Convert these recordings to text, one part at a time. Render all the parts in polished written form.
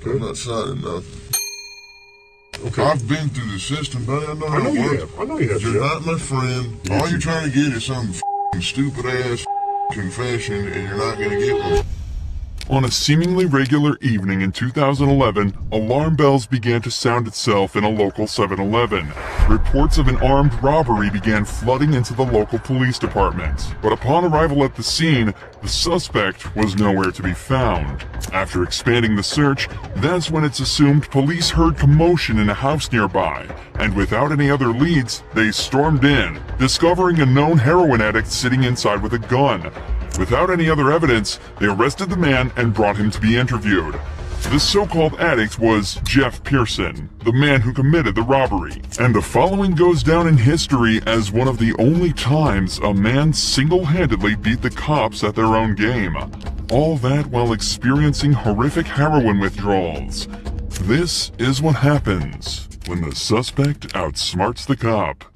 Okay. I'm not signing nothing. Okay. I've been through the system, buddy. I know how it you works. have. I know you have. You're Jeff. not my friend. Yeah, All you're trying to get is some stupid ass confession, and you're not gonna get one. On a seemingly regular evening in 2011, alarm bells began to sound itself in a local 7-Eleven. Reports of an armed robbery began flooding into the local police department. But upon arrival at the scene, the suspect was nowhere to be found. After expanding the search, that's when it's assumed police heard commotion in a house nearby, and without any other leads, they stormed in, discovering a known heroin addict sitting inside with a gun. Without any other evidence, they arrested the man and brought him to be interviewed. This so-called addict was Jeff Pearson, the man who committed the robbery. And the following goes down in history as one of the only times a man single-handedly beat the cops at their own game. All that while experiencing horrific heroin withdrawals. This is what happens when the suspect outsmarts the cop.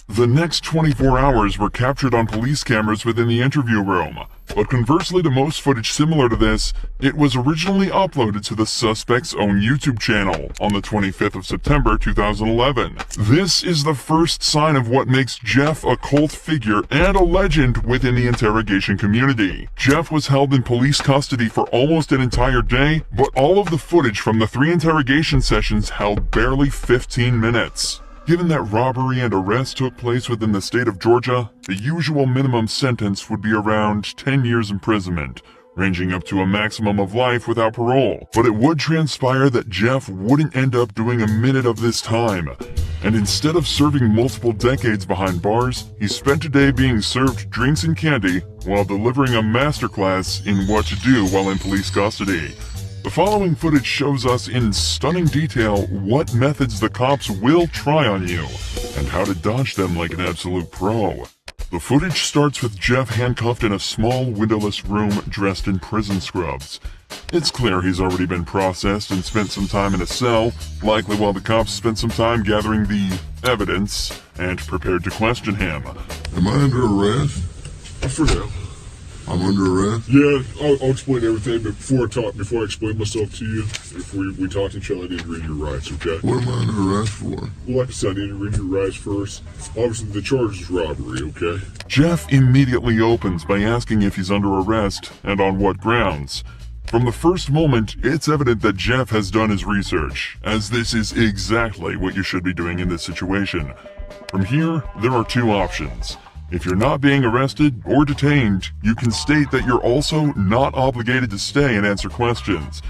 The next 24 hours were captured on police cameras within the interview room, but conversely to most footage similar to this, it was originally uploaded to the suspect's own YouTube channel on the 25th of September 2011. This is the first sign of what makes Jeff a cult figure and a legend within the interrogation community. Jeff was held in police custody for almost an entire day, but all of the footage from the 3 interrogation sessions held barely 15 minutes. Given that robbery and arrest took place within the state of Georgia, the usual minimum sentence would be around 10 years imprisonment, ranging up to a maximum of life without parole. But it would transpire that Jeff wouldn't end up doing a minute of this time, and instead of serving multiple decades behind bars, he spent a day being served drinks and candy while delivering a masterclass in what to do while in police custody. The following footage shows us in stunning detail what methods the cops will try on you, and how to dodge them like an absolute pro. The footage starts with Jeff handcuffed in a small windowless room dressed in prison scrubs. It's clear he's already been processed and spent some time in a cell, likely while the cops spent some time gathering the evidence and prepared to question him. Am I under arrest? For now. I'm under arrest? Yeah, I'll explain everything, but before I explain myself to you, before we talk to each other, I need to read your rights, okay? What am I under arrest for? Well, like I said, I need to read your rights first. Obviously, the charge is robbery, okay? Jeff immediately opens by asking if he's under arrest and on what grounds. From the first moment, it's evident that Jeff has done his research, as this is exactly what you should be doing in this situation. From here, there are 2 options. If you're not being arrested or detained, you can state that you're also not obligated to stay and answer questions,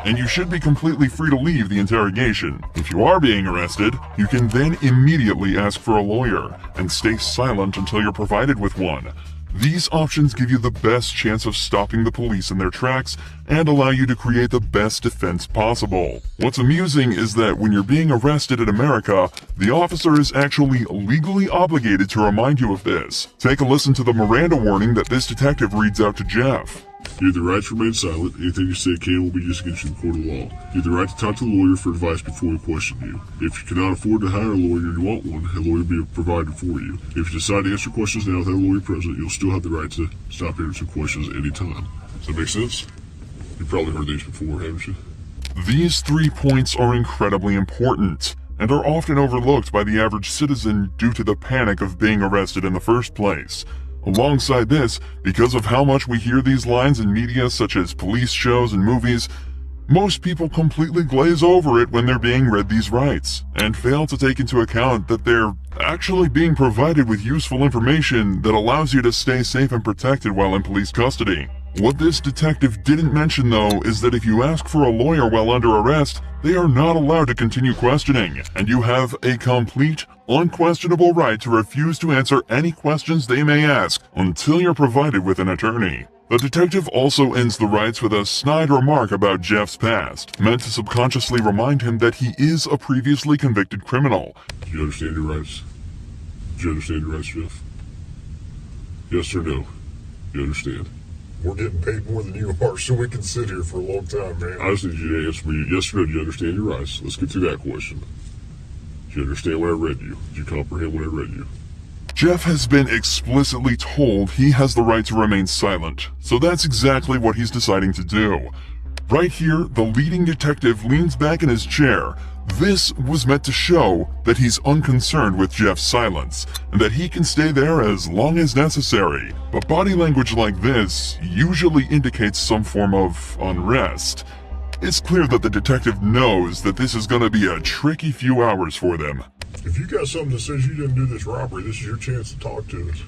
and you should be completely free to leave the interrogation. If you are being arrested, you can then immediately ask for a lawyer and stay silent until you're provided with one. These options give you the best chance of stopping the police in their tracks and allow you to create the best defense possible. What's amusing is that when you're being arrested in America, the officer is actually legally obligated to remind you of this. Take a listen to the Miranda warning that this detective reads out to Jeff. You have the right to remain silent. Anything you say can will be used against you in court of law. You have the right to talk to a lawyer for advice before we question you. If you cannot afford to hire a lawyer and you want one, a lawyer will be provided for you. If you decide to answer questions now without a lawyer present, you'll still have the right to stop answering questions at any time. Does that make sense? You've probably heard these before, haven't you? These 3 points are incredibly important, and are often overlooked by the average citizen due to the panic of being arrested in the first place. Alongside this, because of how much we hear these lines in media such as police shows and movies, most people completely glaze over it when they're being read these rights, and fail to take into account that they're actually being provided with useful information that allows you to stay safe and protected while in police custody. What this detective didn't mention though is that if you ask for a lawyer while under arrest, they are not allowed to continue questioning, and you have a complete, unquestionable right to refuse to answer any questions they may ask until you're provided with an attorney. The detective also ends the rights with a snide remark about Jeff's past, meant to subconsciously remind him that he is a previously convicted criminal. Do you understand your rights? Do you understand your rights, Jeff? Yes or no? You understand? We're getting paid more than you are, so we can sit here for a long time, man. I just need you to answer me yes or no. Do you understand your rights? Let's get to that question. Do you understand what I read you? Did you comprehend what I read you? Jeff has been explicitly told he has the right to remain silent, so that's exactly what he's deciding to do. Right here, the leading detective leans back in his chair. This was meant to show that he's unconcerned with Jeff's silence, and that he can stay there as long as necessary. But body language like this usually indicates some form of unrest. It's clear that the detective knows that this is going to be a tricky few hours for them. If you got something that says you didn't do this robbery, this is your chance to talk to us.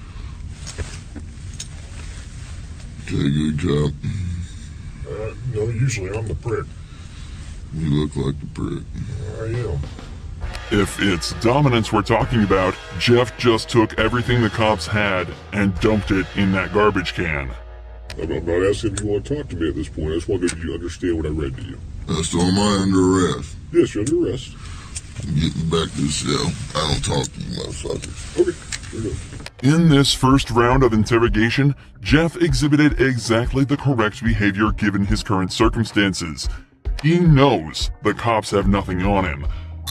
Okay, good job. No, usually I'm the prick. You look like the prick. I am. If it's dominance we're talking about, Jeff just took everything the cops had and dumped it in that garbage can. I'm not asking if you want to talk to me at this point. I just want to understand what I read to you. So am I under arrest? Yes, you're under arrest. I'm getting back to the cell. I don't talk to you motherfuckers. Okay, there you go. In this first round of interrogation, Jeff exhibited exactly the correct behavior given his current circumstances. He knows the cops have nothing on him.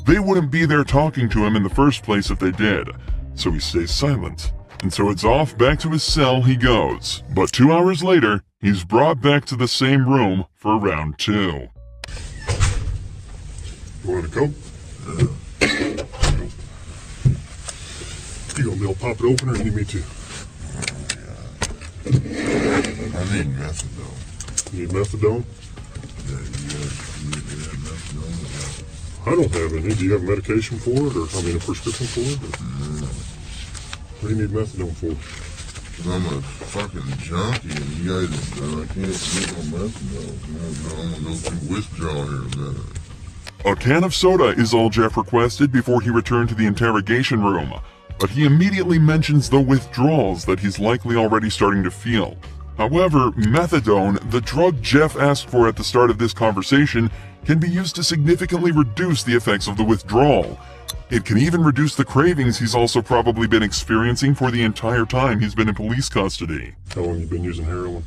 They wouldn't be there talking to him in the first place if they did, so he stays silent. And so it's off back to his cell he goes. But 2 hours later, he's brought back to the same room for round 2. You want a Coke? You gonna be able to pop it open or you need me to? I need methadone. You need methadone? Yeah, you guys need me that methadone? I don't have any. Do you have medication for it, or a prescription for it? Or? What do you need methadone for? Cause I'm a fucking junkie and you guys, I can't get no methadone. I'm gonna go through withdrawal here in a minute. A can of soda is all Jeff requested before he returned to the interrogation room, but he immediately mentions the withdrawals that he's likely already starting to feel. However, methadone, the drug Jeff asked for at the start of this conversation, can be used to significantly reduce the effects of the withdrawal. It can even reduce the cravings he's also probably been experiencing for the entire time he's been in police custody. How long you been using heroin?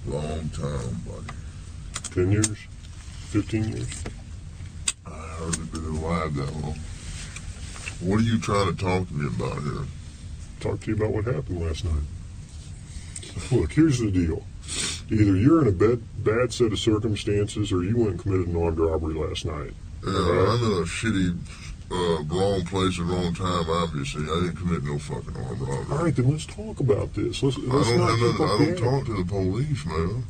Long time, buddy. 10 years? 15 years? I hardly been alive that long. What are you trying to talk to me about here? Talk to you about what happened last night. Look, here's the deal. Either you're in a bad set of circumstances or you went and committed an armed robbery last night. Yeah, I'm in a shitty, wrong place at wrong time, obviously. I didn't commit no fucking armed robbery. All right, then let's talk about this. Let's I not keep up don't the talk to the police, man.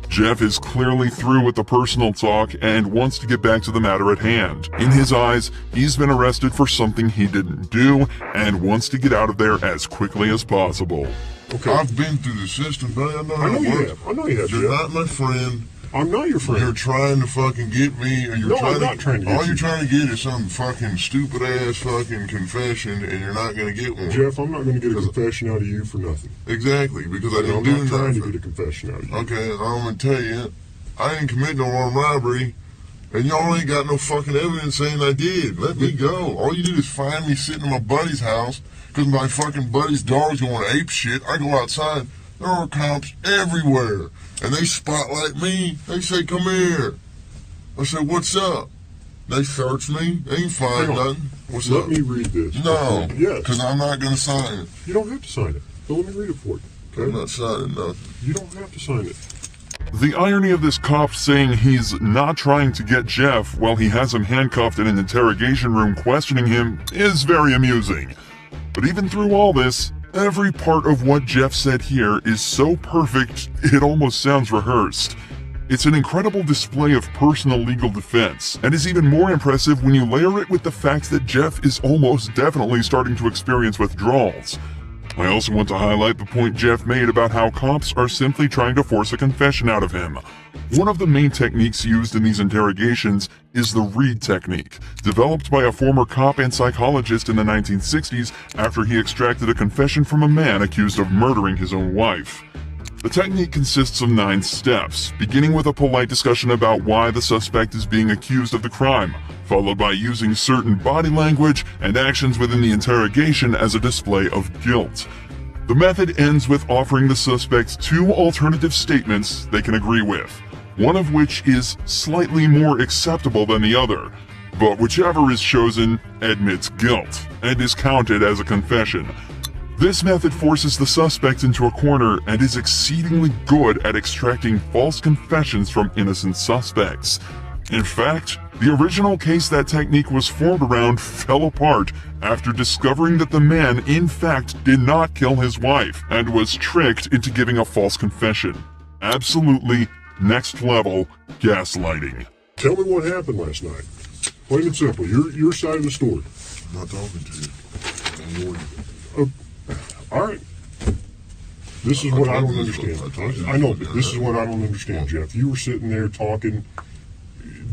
Jeff is clearly through with the personal talk and wants to get back to the matter at hand. In his eyes, he's been arrested for something he didn't do and wants to get out of there as quickly as possible. Okay. I've been through the system, man. I know I how know it you works. have. I know you have, You're Jeff. not my friend. I'm not your friend. You're trying to fucking get me, or you're No, trying I'm not trying to get all you. you're trying to get is some fucking stupid ass fucking confession, and you're not gonna get one. Jeff, I'm not going to get a confession out of you for nothing. Exactly, because I And didn't I'm do not trying to nothing. get a confession out of you. Okay, and I'm gonna tell you, I didn't commit no armed robbery, and y'all ain't got no fucking evidence saying I did. Let me go. All you do is find me sitting in my buddy's house because my fucking buddy's dog's going ape shit. I go outside, there are cops everywhere, and they spotlight me. They say, "Come here." I said, "What's up?" They search me. They ain't find Hang on. nothing. What's Let up? me read this. No, Yes. because I'm not gonna sign it. You don't have to sign it. But let me read it for you. I'm Okay? not signing nothing. You don't have to sign it. The irony of this cop saying he's not trying to get Jeff while he has him handcuffed in an interrogation room questioning him is very amusing. But even through all this, every part of what Jeff said here is so perfect it almost sounds rehearsed. It's an incredible display of personal legal defense, and is even more impressive when you layer it with the fact that Jeff is almost definitely starting to experience withdrawals. I also want to highlight the point Jeff made about how cops are simply trying to force a confession out of him. One of the main techniques used in these interrogations is the Reid technique, developed by a former cop and psychologist in the 1960s after he extracted a confession from a man accused of murdering his own wife. The technique consists of 9 steps, beginning with a polite discussion about why the suspect is being accused of the crime, followed by using certain body language and actions within the interrogation as a display of guilt. The method ends with offering the suspect 2 alternative statements they can agree with, one of which is slightly more acceptable than the other, but whichever is chosen admits guilt and is counted as a confession. This method forces the suspect into a corner and is exceedingly good at extracting false confessions from innocent suspects. In fact, the original case that technique was formed around fell apart after discovering that the man in fact did not kill his wife and was tricked into giving a false confession. Absolutely next level gaslighting. Tell me what happened last night. Plain and simple. Your side of the story. I'm not talking to you. I'm warning you. All right. This is what I don't understand. I know, but this is what I don't understand, Jeff. You were sitting there talking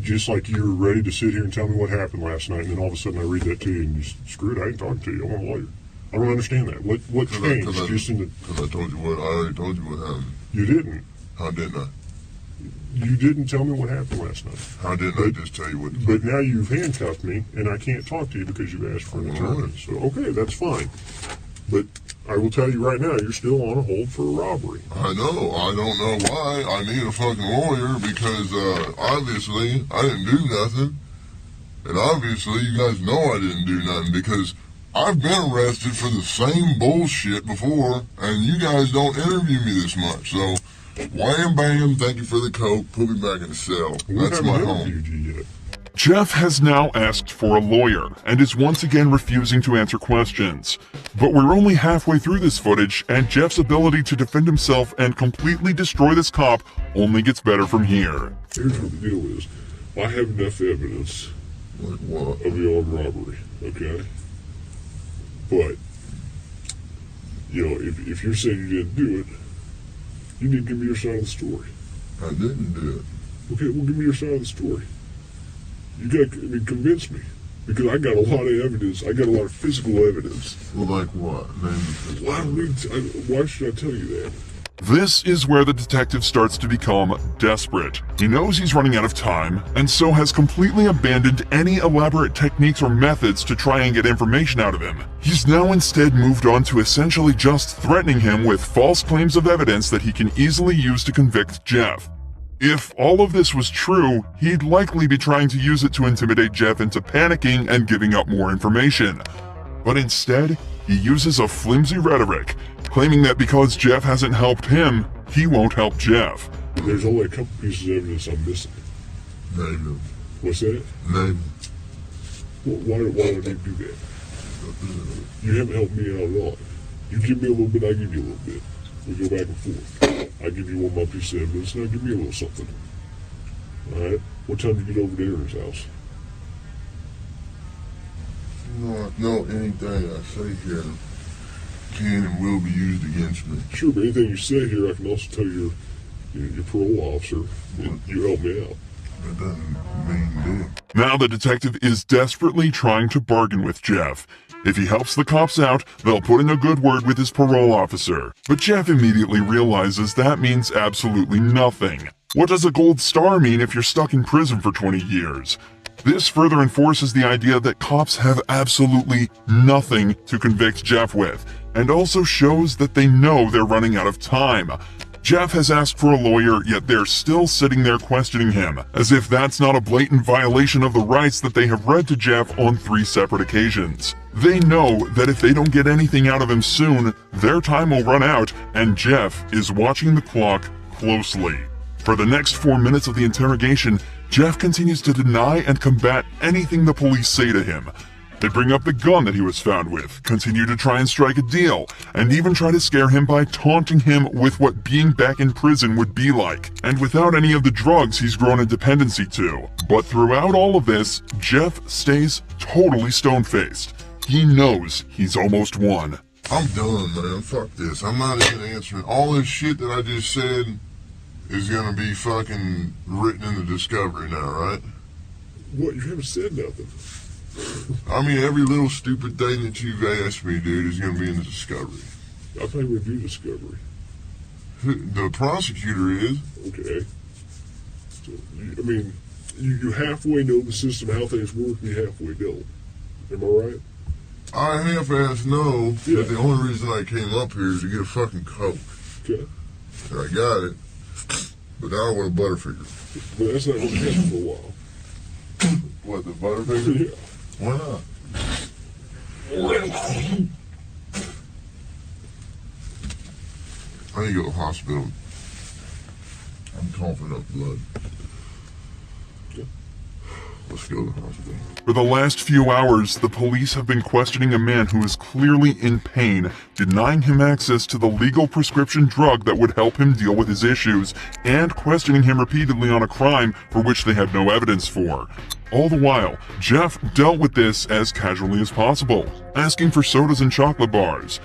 just like you were ready to sit here and tell me what happened last night, and then all of a sudden I read that to you and you screw it, I ain't talking to you. I'm a lawyer. I don't understand that. What changed? Because I told you what. I already told you what happened. You didn't. How didn't I? You didn't tell me what happened last night. How didn't I just tell you what? But now you've handcuffed me, and I can't talk to you because you've asked for an attorney. So, okay, that's fine. But I will tell you right now, you're still on a hold for a robbery. I know. I don't know why. I need a fucking lawyer because obviously I didn't do nothing. And obviously you guys know I didn't do nothing because I've been arrested for the same bullshit before and you guys don't interview me this much. So, wham bam, thank you for the coke, put me back in the cell. That's my home. Interviewed you yet. Jeff has now asked for a lawyer and is once again refusing to answer questions. But we're only halfway through this footage, and Jeff's ability to defend himself and completely destroy this cop only gets better from here. Here's what the deal is. I have enough evidence Like what? of the armed robbery, okay? But, you know, if you're saying you didn't do it, you need to give me your side of the story. I didn't do it. Okay, well, give me your side of the story. You got to convince me. Because I got a lot of evidence. I got a lot of physical evidence. Well, like what? Why should I tell you that? This is where the detective starts to become desperate. He knows he's running out of time, and so has completely abandoned any elaborate techniques or methods to try and get information out of him. He's now instead moved on to essentially just threatening him with false claims of evidence that he can easily use to convict Jeff. If all of this was true, he'd likely be trying to use it to intimidate Jeff into panicking and giving up more information. But instead, he uses a flimsy rhetoric, claiming that because Jeff hasn't helped him, he won't help Jeff. There's only a couple pieces of evidence I'm missing. Name them. What's that? Name Well, why would I need to do that? You haven't helped me out at all. You give me a little bit, I give you a little bit. We go back and forth. I give you one more piece of evidence, and I give you a little something. All right? What time do you get over there at his house? No, anything I say here can and will be used against me. Sure, but anything you say here, I can also tell your parole officer, and you help me out. That doesn't mean dick. Now the detective is desperately trying to bargain with Jeff. If he helps the cops out, they'll put in a good word with his parole officer. But Jeff immediately realizes that means absolutely nothing. What does a gold star mean if you're stuck in prison for 20 years? This further enforces the idea that cops have absolutely nothing to convict Jeff with, and also shows that they know they're running out of time. Jeff has asked for a lawyer, yet they're still sitting there questioning him, as if that's not a blatant violation of the rights that they have read to Jeff on 3 separate occasions. They know that if they don't get anything out of him soon, their time will run out, and Jeff is watching the clock closely. For the next 4 minutes of the interrogation, Jeff continues to deny and combat anything the police say to him. They bring up the gun that he was found with, continue to try and strike a deal, and even try to scare him by taunting him with what being back in prison would be like, and without any of the drugs he's grown a dependency to. But throughout all of this, Jeff stays totally stone-faced. He knows he's almost won. I'm done, man. Fuck this. I'm not even answering. All this shit that I just said is gonna be fucking written in the discovery now, right? What? You haven't said nothing. I mean, every little stupid thing that you've asked me, dude, is gonna be in the discovery. I thought we would do discovery. The prosecutor is. Okay. So, I mean, you halfway know the system, how things work, you halfway don't. Am I right? I half-ass know Yeah. that the only reason I came up here is to get a fucking Coke. Okay. And I got it. But now I want a Butterfinger. But that's not going to happen for a while. What, the Butterfinger? Yeah. Why not? I need to go to the hospital. I'm coughing up blood. Let's go to the hospital. For the last few hours, the police have been questioning a man who is clearly in pain, denying him access to the legal prescription drug that would help him deal with his issues, and questioning him repeatedly on a crime for which they had no evidence for. All the while, Jeff dealt with this as casually as possible, asking for sodas and chocolate bars.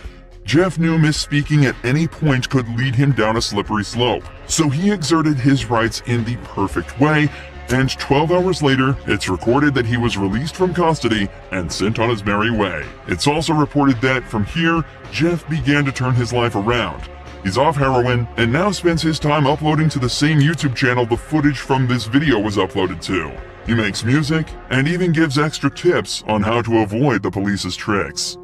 Jeff knew misspeaking at any point could lead him down a slippery slope, so he exerted his rights in the perfect way, and 12 hours later, it's recorded that he was released from custody and sent on his merry way. It's also reported that from here, Jeff began to turn his life around. He's off heroin and now spends his time uploading to the same YouTube channel the footage from this video was uploaded to. He makes music and even gives extra tips on how to avoid the police's tricks.